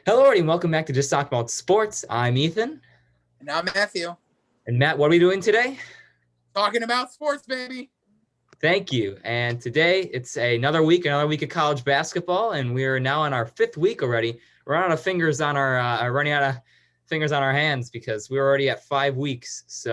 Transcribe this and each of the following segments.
Hello, everybody, and welcome back to Just Talk About Sports. I'm Ethan. And I'm Matthew. And Matt, what are we doing today? Talking about sports, baby. Thank you. And today it's another week of college basketball, and we are now on our fifth week already. We're running out of fingers on our hands because we're already at 5 weeks.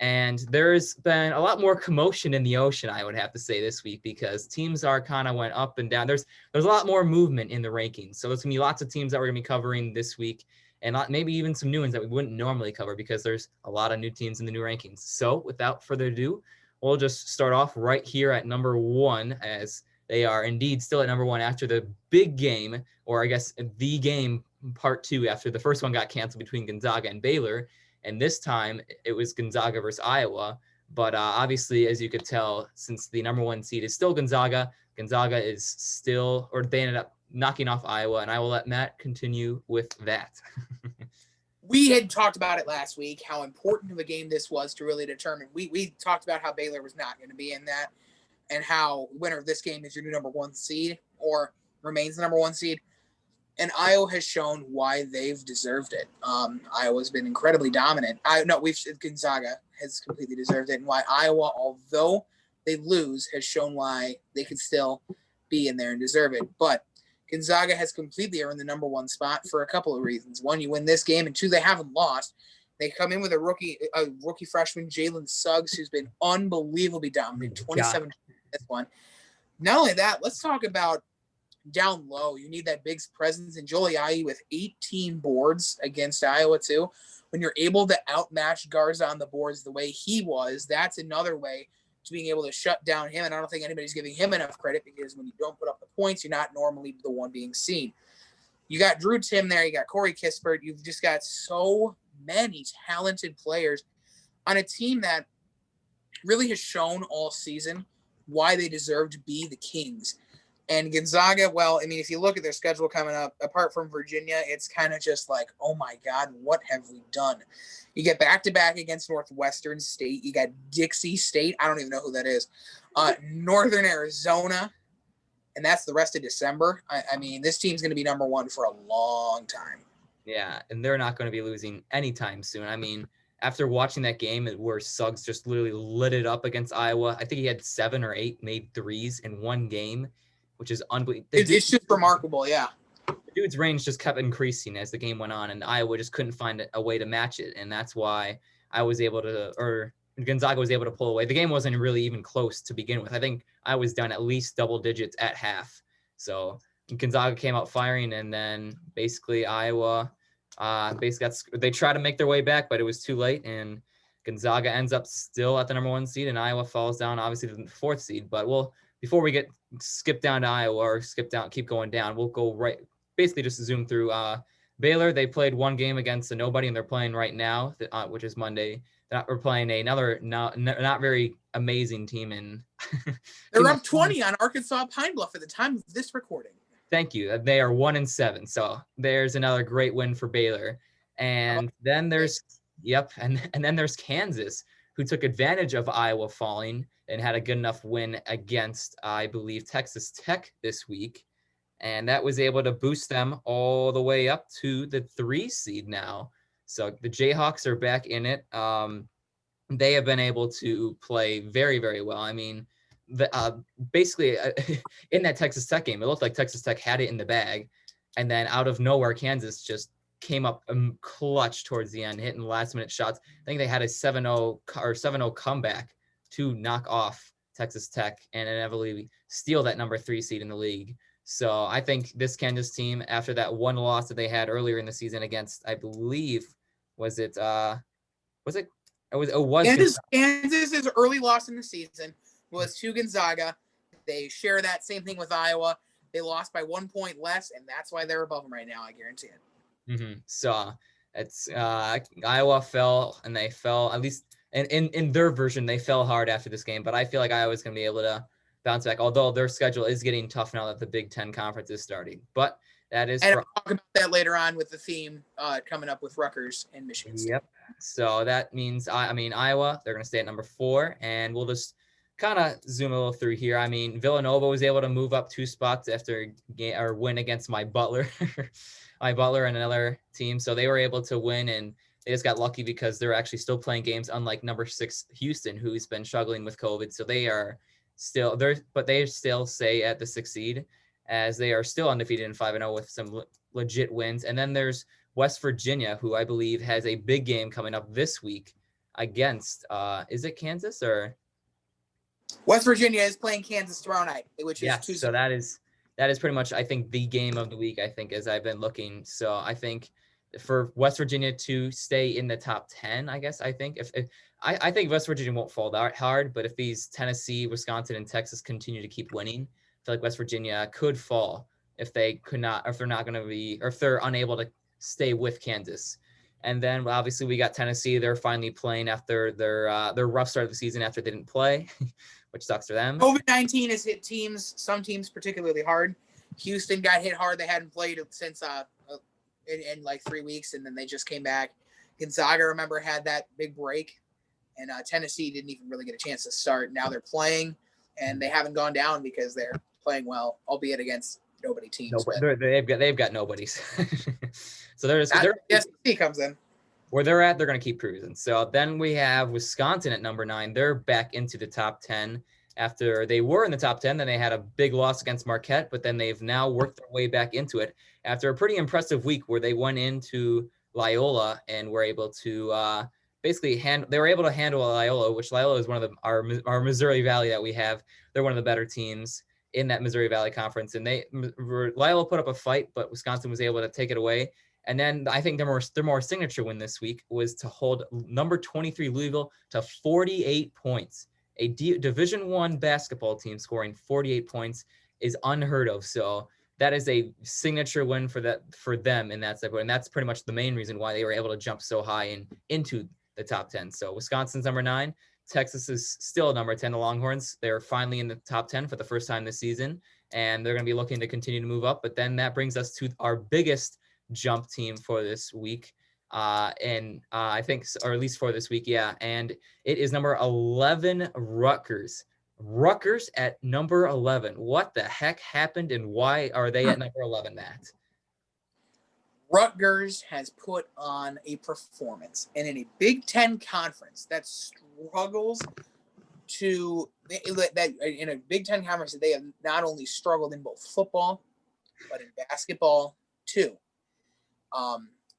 And there's been a lot more commotion in the ocean, I would have to say, this week because teams are kind of went up and down. There's a lot more movement in the rankings. So there's going to be lots of teams that we're going to be covering this week and maybe even some new ones that we wouldn't normally cover because there's a lot of new teams in the new rankings. So without further ado, we'll just start off right here at number one, as they are indeed still at number one after the big game, or I guess the game part two after the first one got canceled between Gonzaga and Baylor. And this time it was Gonzaga versus Iowa. But obviously, as you could tell, since the number one seed is still Gonzaga, Gonzaga is still, or they ended up knocking off Iowa. And I will let Matt continue with that. We had talked about it last week, how important of a game this was to really determine. We talked about how Baylor was not going to be in that and how winner of this game is your new number one seed or remains the number one seed. And Iowa has shown why they've deserved it. Iowa's been incredibly dominant. Gonzaga has completely deserved it, and why Iowa, although they lose, has shown why they could still be in there and deserve it. But Gonzaga has completely earned the number one spot for a couple of reasons. One, you win this game, and two, they haven't lost. They come in with a rookie freshman, Jalen Suggs, who's been unbelievably dominant, 27 this one. Not only that, let's talk about down low. You need that big presence in Joel Ayayi with 18 boards against Iowa too. When you're able to outmatch Garza on the boards the way he was, that's another way to being able to shut down him. And I don't think anybody's giving him enough credit because when you don't put up the points, you're not normally the one being seen. You got Drew Tim there. You got Corey Kispert. You've just got so many talented players on a team that really has shown all season why they deserve to be the Kings. And Gonzaga, well, I mean, if you look at their schedule coming up, apart from Virginia, it's kind of just like, oh my God, what have we done? You get back-to-back against Northwestern State. You got Dixie State. I don't even know who that is. Northern Arizona. And that's the rest of December. I mean, this team's going to be number one for a long time. Yeah, and they're not going to be losing anytime soon. I mean, after watching that game where Suggs just literally lit it up against Iowa, I think he had 7 or 8 made threes in one game, which is unbelievable. It's just remarkable, yeah. The dude's range just kept increasing as the game went on, and Iowa just couldn't find a way to match it, and that's why Gonzaga was able to pull away. The game wasn't really even close to begin with. I think I was down at least double digits at half. So Gonzaga came out firing, and then basically Iowa they tried to make their way back, but it was too late, and Gonzaga ends up still at the number one seed, and Iowa falls down, obviously, to the fourth seed. But before we skip down to Iowa or keep going down, we'll go right, basically just zoom through Baylor. They played one game against a nobody, and they're playing right now, which is Monday. We're playing another not very amazing team. And they're up 20 on Arkansas Pine Bluff at the time of this recording. Thank you. They are 1-7. So there's another great win for Baylor. And then there's then there's Kansas, who took advantage of Iowa falling and had a good enough win against, I believe, Texas Tech this week. And that was able to boost them all the way up to the 3 seed now. So the Jayhawks are back in it. They have been able to play very, very well. I mean, basically in that Texas Tech game, it looked like Texas Tech had it in the bag. And then out of nowhere, Kansas just came up clutch towards the end, hitting last-minute shots. I think they had a 7-0 comeback to knock off Texas Tech and inevitably steal that number 3 seed in the league. So I think this Kansas team, after that one loss that they had earlier in the season against, I believe, Kansas's early loss in the season was to Gonzaga. They share that same thing with Iowa. They lost by 1 point less, and that's why they're above them right now. I guarantee it. Mm-hmm. So it's Iowa fell, and they fell, at least in their version, they fell hard after this game. But I feel like Iowa's going to be able to bounce back, although their schedule is getting tough now that the Big Ten Conference is starting. But that is. And I'll talk about that later on with the theme coming up with Rutgers and Michigan State. Yep. So that means, Iowa, they're going to stay at number 4, and we'll just kind of zoom a little through here. I mean, Villanova was able to move up 2 spots after a win against my Butler. Butler and another team. So they were able to win, and they just got lucky because they're actually still playing games, unlike number 6 Houston, who's been struggling with COVID. So they are still there, but they still stay at the 6th seed, as they are still undefeated in 5-0 with some legit wins. And then there's West Virginia, who I believe has a big game coming up this week against, is it Kansas or? West Virginia is playing Kansas tomorrow night, which is Tuesday. So that is pretty much, I think, the game of the week, I think, as I've been looking. So I think for West Virginia to stay in the top 10, I guess, I think I think West Virginia won't fall that hard, but if these Tennessee, Wisconsin, and Texas continue to keep winning, I feel like West Virginia could fall if they could not, or if they're not going to be, or if they're unable to stay with Kansas. And then obviously we got Tennessee. They're finally playing after their rough start of the season after they didn't play, which sucks for them. COVID-19 has hit some teams particularly hard. Houston got hit hard. They hadn't played since in like 3 weeks, and then they just came back. Gonzaga, remember, had that big break, and Tennessee didn't even really get a chance to start. Now they're playing, and they haven't gone down because they're playing well, albeit against nobody teams. They've got nobodies. So SEC comes in. Where they're at, they're going to keep cruising. So then we have Wisconsin at number 9. They're back into the top 10 after they were in the top 10. Then they had a big loss against Marquette, but then they've now worked their way back into it after a pretty impressive week where they went into Loyola and were able to they were able to handle Loyola, which Loyola is one of our Missouri Valley that we have. They're one of the better teams in that Missouri Valley Conference, and Loyola put up a fight, but Wisconsin was able to take it away. And then I think their more signature win this week was to hold number 23 Louisville to 48 points. A Division I basketball team scoring 48 points is unheard of. So that is a signature win for them in that step. And that's pretty much the main reason why they were able to jump so high and into the top 10. So Wisconsin's number 9. Texas is still number 10. The Longhorns, they're finally in the top 10 for the first time this season, and they're going to be looking to continue to move up. But then that brings us to our biggest jump team for this week. I think, or at least for this week. Yeah. And it is number 11, Rutgers. Rutgers at number 11. What the heck happened, and why are they at number 11, Matt? Rutgers has put on a performance, and in a Big Ten conference that struggles in a Big Ten conference, they have not only struggled in both football, but in basketball too.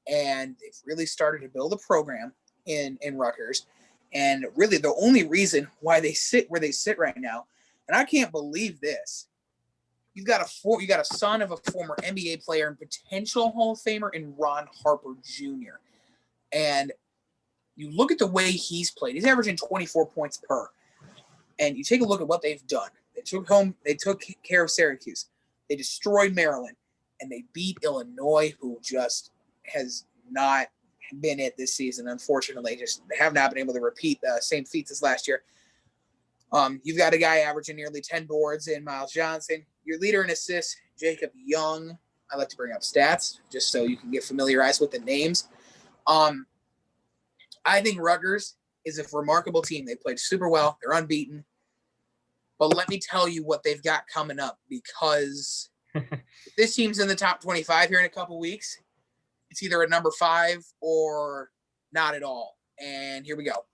And they've really started to build a program in Rutgers. And really the only reason why they sit where they sit right now, and I can't believe this, you got a son of a former NBA player and potential Hall of Famer in Ron Harper Jr. And you look at the way he's played. He's averaging 24 points per. And you take a look at what they've done. They took care of Syracuse. They destroyed Maryland. And they beat Illinois, who just has not been it this season, unfortunately. Just have not been able to repeat the same feats as last year. You've got a guy averaging nearly 10 boards in Miles Johnson. Your leader in assists, Jacob Young. I like to bring up stats just so you can get familiarized with the names. I think Rutgers is a remarkable team. They played super well. They're unbeaten. But let me tell you what they've got coming up, because this team's in the top 25 here in a couple weeks. It's either at number 5 or not at all. And here we go.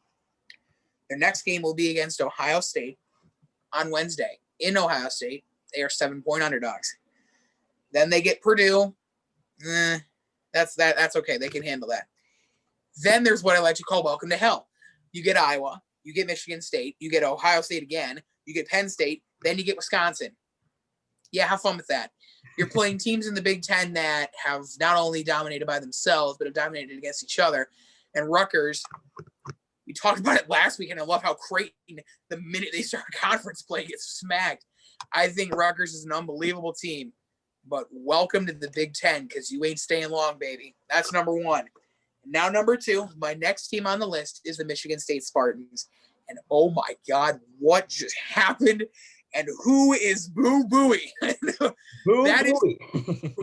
Their next game will be against Ohio State on Wednesday in Ohio State. They are 7-point underdogs. Then they get Purdue. That's okay. They can handle that. Then there's what I like to call welcome to hell. You get Iowa. You get Michigan State. You get Ohio State again. You get Penn State. Then you get Wisconsin. Yeah, have fun with that. You're playing teams in the Big Ten that have not only dominated by themselves, but have dominated against each other. And Rutgers, we talked about it last week, and I love how Creighton, the minute they start conference play, gets smacked. I think Rutgers is an unbelievable team, but welcome to the Big Ten, because you ain't staying long, baby. That's number 1. Now, number 2, my next team on the list is the Michigan State Spartans. And oh my God, what just happened? And who is Boo Buie? That is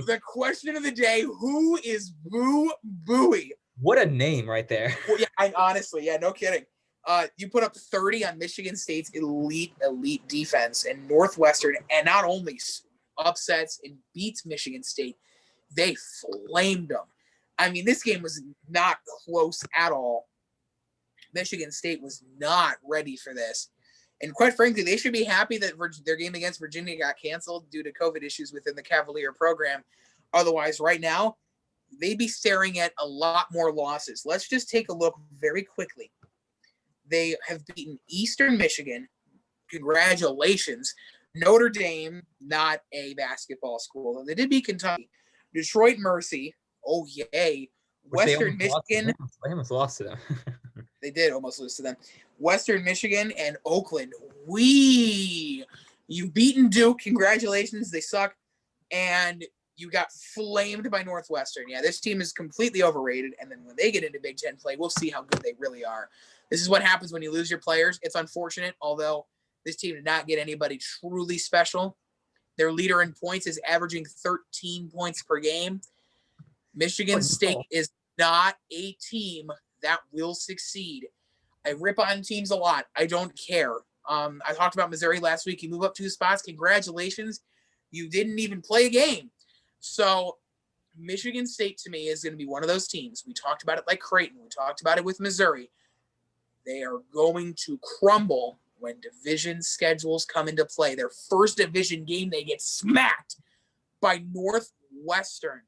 the question of the day. Who is Boo Buie? What a name right there. Well, yeah, honestly, no kidding. You put up 30 on Michigan State's elite defense, and Northwestern, and not only upsets and beats Michigan State, they flamed them. I mean, this game was not close at all. Michigan State was not ready for this. And quite frankly, they should be happy that their game against Virginia got canceled due to COVID issues within the Cavalier program. Otherwise, right now, they'd be staring at a lot more losses. Let's just take a look very quickly. They have beaten Eastern Michigan. Congratulations. Notre Dame, not a basketball school. They did beat Kentucky. Detroit Mercy. Oh, yay. Western Michigan. They almost lost to them. They did almost lose to them. Western Michigan and Oakland. You've beaten Duke. Congratulations. They suck. And you got flamed by Northwestern. Yeah, this team is completely overrated. And then when they get into Big Ten play, we'll see how good they really are. This is what happens when you lose your players. It's unfortunate, although this team did not get anybody truly special. Their leader in points is averaging 13 points per game. Michigan State is not a team that will succeed. I rip on teams a lot. I don't care. I talked about Missouri last week. You move up 2 spots. Congratulations. You didn't even play a game. So Michigan State to me is going to be one of those teams. We talked about it like Creighton. We talked about it with Missouri. They are going to crumble when division schedules come into play. Their first division game, they get smacked by Northwestern.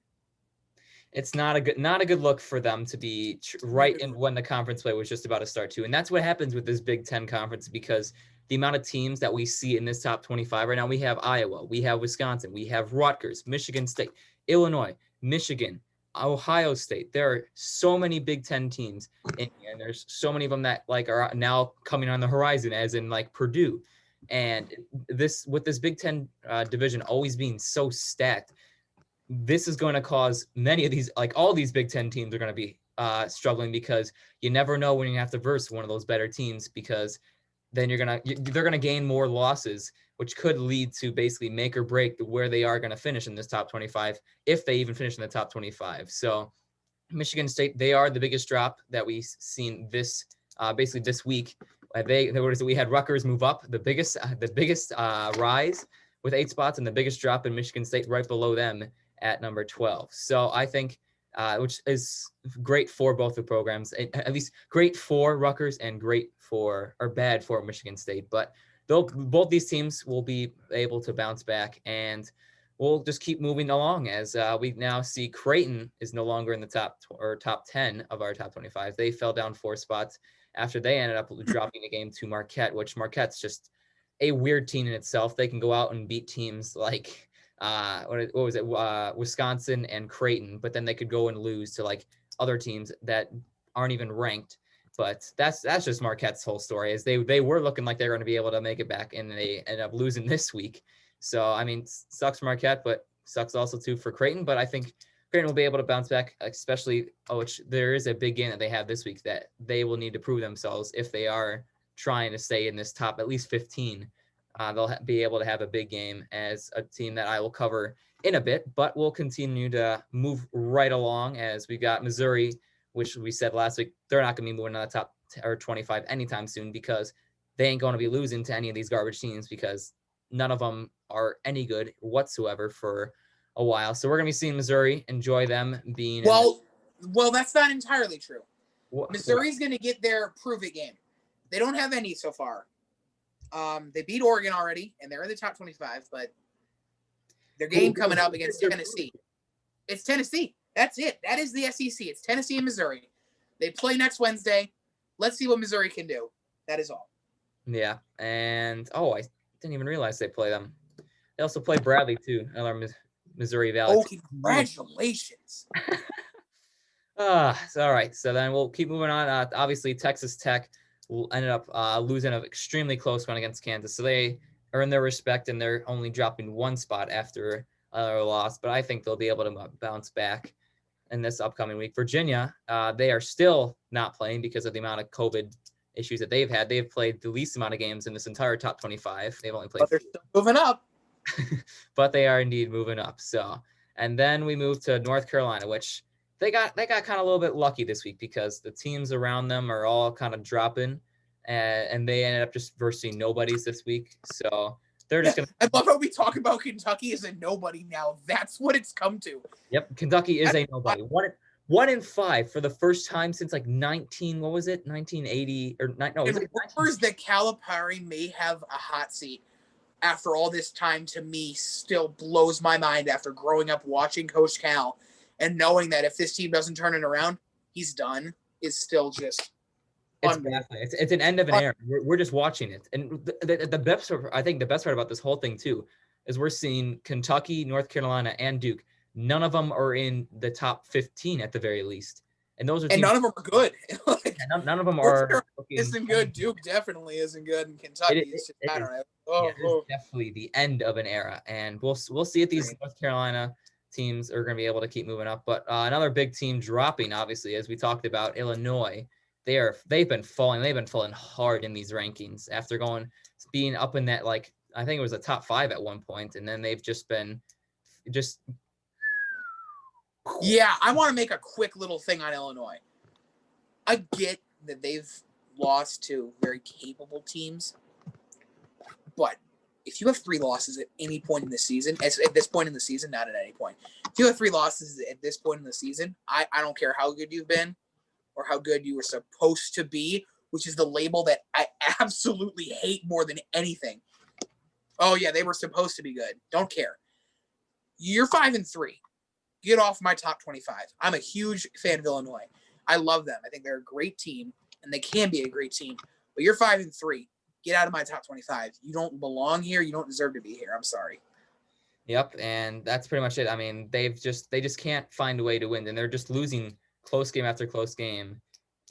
It's not a good look for them to be right in when the conference play was just about to start too. And that's what happens with this Big Ten conference, because the amount of teams that we see in this top 25 right now, we have Iowa, we have Wisconsin, we have Rutgers, Michigan State, Illinois, Michigan, Ohio State. There are so many Big Ten teams, and there's so many of them that like are now coming on the horizon, as in like Purdue. And this, with this Big Ten division always being so stacked, this is going to cause many of these, like all these Big Ten teams are going to be struggling, because you never know when you have to verse one of those better teams, because then they're going to gain more losses, which could lead to basically make or break where they are going to finish in this top 25, if they even finish in the top 25. So Michigan State, they are the biggest drop that we've seen this basically this week. We had Rutgers move up, the biggest rise with 8 spots, and the biggest drop in Michigan State right below them at number 12. So I think, which is great for both the programs, at least great for Rutgers and bad for Michigan State. But both these teams will be able to bounce back, and we'll just keep moving along as we now see Creighton is no longer in the top 10 of our top 25. They fell down 4 spots after they ended up dropping a game to Marquette, which Marquette's just a weird team in itself. They can go out and beat teams like Wisconsin and Creighton, but then they could go and lose to like other teams that aren't even ranked. But that's just Marquette's whole story, is they were looking like they were going to be able to make it back, and they ended up losing this week. So I mean, sucks for Marquette, but sucks also too for Creighton. But I think Creighton will be able to bounce back, especially which there is a big game that they have this week that they will need to prove themselves if they are trying to stay in this top at least 15. They'll be able to have a big game as a team that I will cover in a bit, but we'll continue to move right along as we got Missouri, which we said last week, they're not going to be moving on the top 25 anytime soon, because they ain't going to be losing to any of these garbage teams, because none of them are any good whatsoever for a while. So we're going to be seeing Missouri, enjoy them being. Well, that's not entirely true. Missouri's going to get their prove it game. They don't have any so far. They beat Oregon already, and they're in the top 25, but their game coming up against Tennessee. It's Tennessee. That's it. That is the SEC. It's Tennessee and Missouri. They play next Wednesday. Let's see what Missouri can do. That is all. Yeah, and I didn't even realize they play them. They also play Bradley too, another Missouri Valley. Oh, congratulations. So, all right. So then we'll keep moving on. Obviously, Texas Tech ended up losing an extremely close one against Kansas. So they earned their respect, and they're only dropping 1 spot after a loss. But I think they'll be able to bounce back in this upcoming week. Virginia, they are still not playing because of the amount of COVID issues that they've had. They've played the least amount of games in this entire top 25. They've only played. But they're still moving up. But they are indeed moving up. So, and then we move to North Carolina, which they got kind of a little bit lucky this week, because the teams around them are all kind of dropping, and they ended up just versing nobodies this week. So they're just gonna. I love how we talk about Kentucky as a nobody now. That's what it's come to. Yep, Kentucky is a nobody. 1-5 for the first time since like 1980 or no? And rumors that Calipari may have a hot seat after all this time, to me, still blows my mind after growing up watching Coach Cal and knowing that if this team doesn't turn it around, he's done, is still just it's an end of an era. We're just watching it. And the best, I think the best part about this whole thing too is we're seeing Kentucky, North Carolina, and Duke. None of them are in the top 15 at the very least. And those are and none of them are good. None of them are isn't good. Duke definitely isn't good, and Kentucky is just I don't know. It is definitely the end of an era, and we'll see if these North Carolina teams are going to be able to keep moving up. But another big team dropping, obviously, as we talked about, Illinois. They've been falling hard in these rankings after being up in that, like, I think it was a top 5 at one point, and then they've just been Yeah, I want to make a quick little thing on Illinois. I get that they've lost to very capable teams, but if you have 3 losses at any point in the season, at this point in the season, not at any point, if you have 3 losses at this point in the season, I don't care how good you've been or how good you were supposed to be, which is the label that I absolutely hate more than anything. Oh, yeah, they were supposed to be good. Don't care. You're 5-3. Get off my top 25. I'm a huge fan of Illinois. I love them. I think they're a great team, and they can be a great team. But you're 5-3. Get out of my top 25. You don't belong here. You don't deserve to be here. I'm sorry. Yep, and that's pretty much it. I mean, they just can't find a way to win, and they're just losing close game after close game.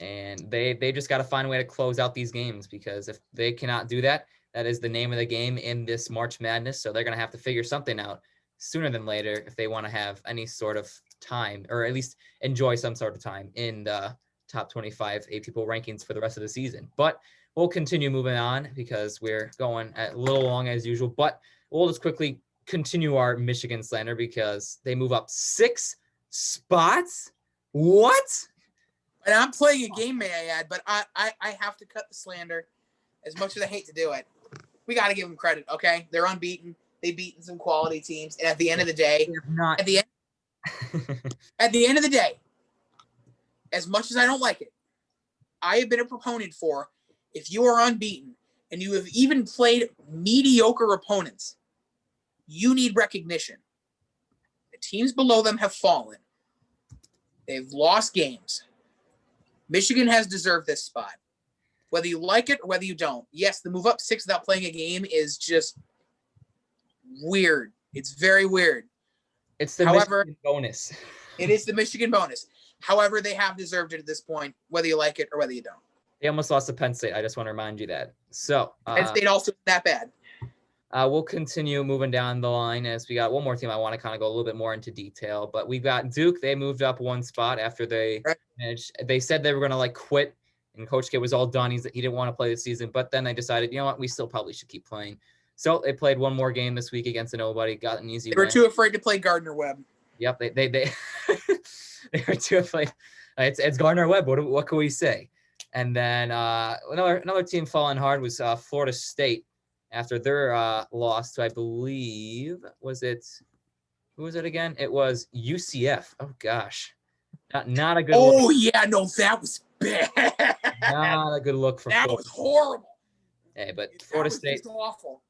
And they just got to find a way to close out these games, because if they cannot do that, that is the name of the game in this March Madness. So they're going to have to figure something out sooner than later if they want to have any sort of time, or at least enjoy some sort of time in the top 25 AP poll rankings for the rest of the season. But we'll continue moving on because we're going a little long as usual. But we'll just quickly continue our Michigan slander because they move up 6 spots. What? And I'm playing a game, may I add, but I have to cut the slander as much as I hate to do it. We got to give them credit, okay? They're unbeaten. They've beaten some quality teams, and at the end of the day, at the end of the day, as much as I don't like it, I have been a proponent for, if you are unbeaten and you have even played mediocre opponents, you need recognition. The teams below them have fallen. They've lost games. Michigan has deserved this spot, whether you like it or whether you don't. Yes, the move up 6 without playing a game is just weird. It's very weird. It's the Michigan bonus. It is the Michigan bonus. However, they have deserved it at this point, whether you like it or whether you don't. They almost lost to Penn State. I just want to remind you that. So Penn State also that bad. We'll continue moving down the line as we got one more team I want to kind of go a little bit more into detail. But we've got Duke. They moved up 1 spot after they managed. They said they were going to like quit, and Coach K was all done. He didn't want to play this season. But then they decided, you know what, we still probably should keep playing. So they played one more game this week against a nobody, got an easy win. They were too afraid to play Gardner Webb. Yep, they they were too afraid. It's Gardner Webb. What can we say? And then another team falling hard was Florida State after their loss to, I believe, who was it again? It was UCF. Oh gosh, not a good. Oh look. Yeah, no, that was bad. Not a good look for. That Florida. Was horrible. Hey, but Florida State. Just awful.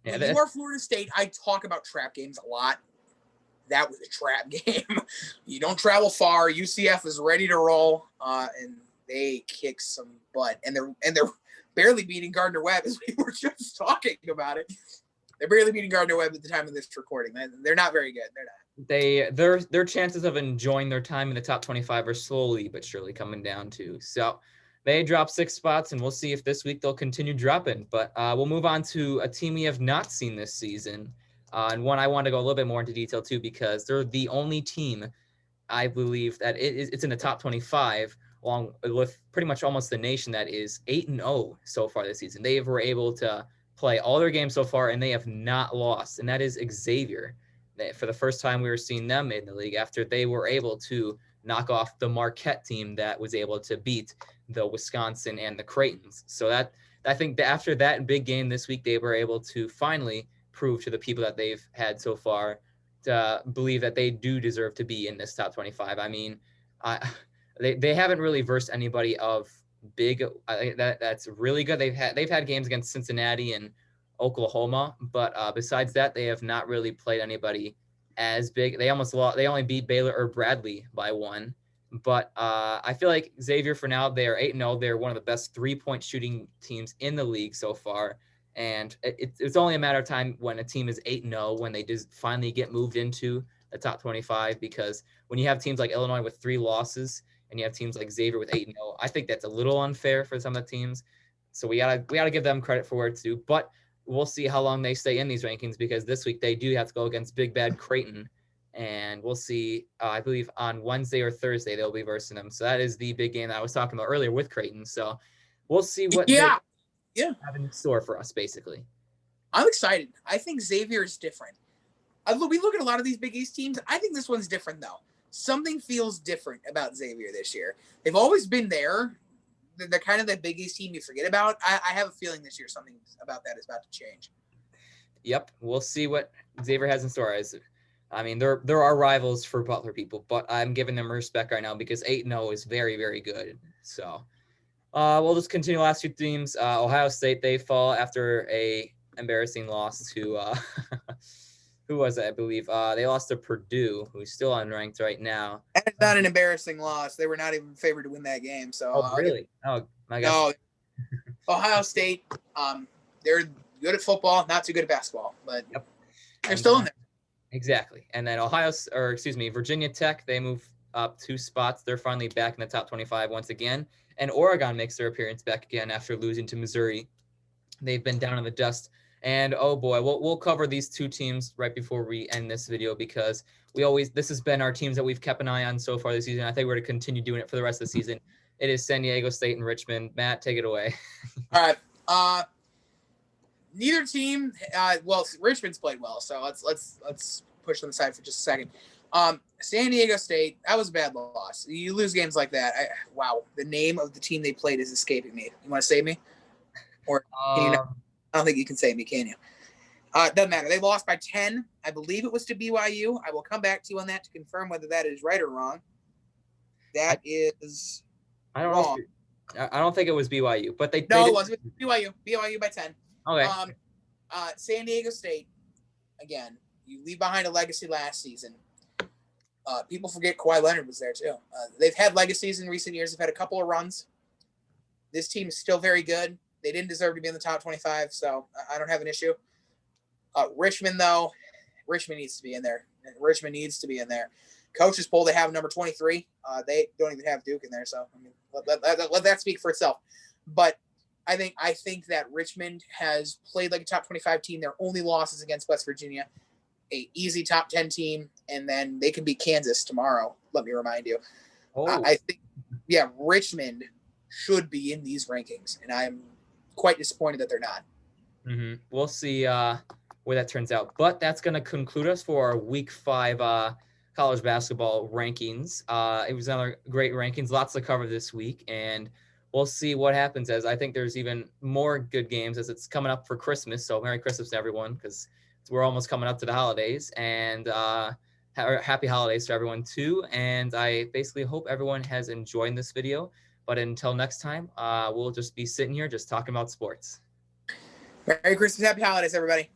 When you are Florida State, I talk about trap games a lot. That was a trap game. You don't travel far. UCF is ready to roll, and they kick some butt. And they're barely beating Gardner Webb, as we were just talking about it. They're barely beating Gardner Webb at the time of this recording. They're not very good. They're not. Their chances of enjoying their time in the top 25 are slowly but surely coming down too. So they dropped 6 spots, and we'll see if this week they'll continue dropping. But we'll move on to a team we have not seen this season, and one I want to go a little bit more into detail too, because they're the only team I believe that it's in the top 25, along with pretty much almost the nation, that is 8-0 so far this season. They were able to play all their games so far, and they have not lost, and that is Xavier. For the first time, we were seeing them in the league after they were able to knock off the Marquette team that was able to beat the Wisconsin and the Creightons. So I think that after that big game this week, they were able to finally prove to the people that they've had so far to believe that they do deserve to be in this top 25. I mean, they haven't really versed anybody of big. I think that's really good. They've had games against Cincinnati and Oklahoma, but besides that, they have not really played anybody as big. They almost lost. They only beat Baylor or Bradley by 1. But I feel like Xavier, for now, they are 8-0. They're one of the best 3-point shooting teams in the league so far. And it's only a matter of time when a team is 8-0 when they just finally get moved into the top 25. Because when you have teams like Illinois with 3 losses and you have teams like Xavier with 8-0, I think that's a little unfair for some of the teams. So we gotta give them credit for where it's due. But we'll see how long they stay in these rankings, because this week they do have to go against Big Bad Creighton. And we'll see, I believe on Wednesday or Thursday, they'll be versing them. So that is the big game that I was talking about earlier with Creighton. So we'll see what they have in store for us, basically. I'm excited. I think Xavier is different. We look at a lot of these Big East teams. I think this one's different, though. Something feels different about Xavier this year. They've always been there. They're kind of the Big East team you forget about. I have a feeling this year something about that is about to change. Yep. We'll see what Xavier has in store. I mean, there are rivals for Butler people, but I'm giving them respect right now because 8-0 is very, very good. So we'll just continue last 2 teams. Ohio State, they fall after a embarrassing loss to who was it? I believe they lost to Purdue, who's still unranked right now. That's not an embarrassing loss. They were not even favored to win that game. So really? Oh my gosh. No, Ohio State, they're good at football, not too good at basketball, but they're still in there. Exactly. And then Virginia Tech, they move up 2 spots. They're finally back in the top 25 once again. And Oregon makes their appearance back again after losing to Missouri. They've been down in the dust. And oh boy, we'll cover these 2 teams right before we end this video, because this has been our teams that we've kept an eye on so far this season. I think we're going to continue doing it for the rest of the season. It is San Diego State and Richmond. Matt, take it away. All right. Neither team, Richmond's played well, so let's push them aside for just a second. San Diego State, that was a bad loss. You lose games like that. The name of the team they played is escaping me. You want to save me? Or I don't think you can save me, can you? Doesn't matter. They lost by 10. I believe it was to BYU. I will come back to you on that to confirm whether that is right or wrong. I don't wrong. Know. I don't think it was BYU, but it was BYU. BYU by 10. Okay. San Diego State, again, you leave behind a legacy last season. People forget Kawhi Leonard was there too. They've had legacies in recent years. They've had a couple of runs. This team is still very good. They didn't deserve to be in the top 25, so I don't have an issue. Richmond, though, Richmond needs to be in there. Coaches poll, they have number 23. They don't even have Duke in there, so I mean, let that speak for itself. But I think that Richmond has played like a top 25 team. Their only losses against West Virginia, a easy top 10 team, and then they can beat Kansas tomorrow. Let me remind you. I think, Richmond should be in these rankings, and I'm quite disappointed that they're not. Mm-hmm. We'll see where that turns out. But that's going to conclude us for our Week 5 college basketball rankings. It was another great rankings, lots to cover this week, and we'll see what happens, as I think there's even more good games as it's coming up for Christmas. So Merry Christmas to everyone, because we're almost coming up to the holidays, and happy holidays to everyone too. And I basically hope everyone has enjoyed this video. But until next time, we'll just be sitting here just talking about sports. Merry Christmas, happy holidays, everybody.